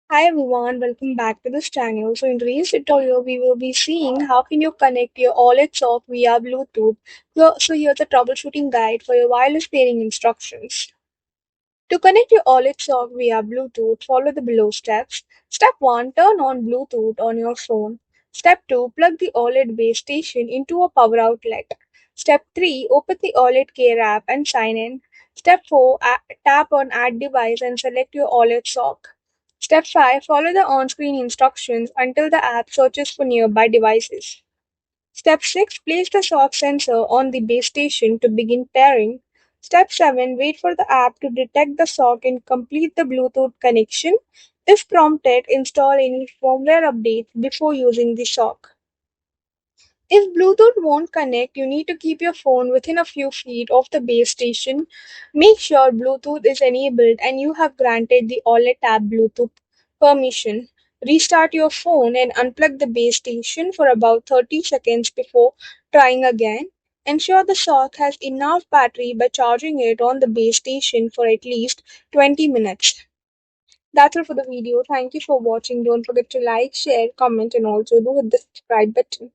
Hi everyone, welcome back to this channel. So in today's tutorial, we will be seeing how can you connect your Owlet Sock via Bluetooth. So here's a troubleshooting guide for your wireless pairing instructions. To connect your Owlet Sock via Bluetooth, follow the below steps. Step 1, turn on Bluetooth on your phone. Step 2, plug the Owlet base station into a power outlet. Step 3, open the Owlet Care app and sign in. Step 4, tap on Add Device and select your Owlet Sock. Step 5, follow the on-screen instructions until the app searches for nearby devices. Step 6, place the sock sensor on the base station to begin pairing. Step 7, wait for the app to detect the sock and complete the Bluetooth connection. If prompted, install any firmware update before using the sock. If Bluetooth won't connect, you need to keep your phone within a few feet of the base station. Make sure Bluetooth is enabled and you have granted the Owlet app Bluetooth permission. Restart your phone and unplug the base station for about 30 seconds before trying again. Ensure the sock has enough battery by charging it on the base station for at least 20 minutes. That's all for the video. Thank you for watching. Don't forget to like, share, comment, and also do hit the subscribe button.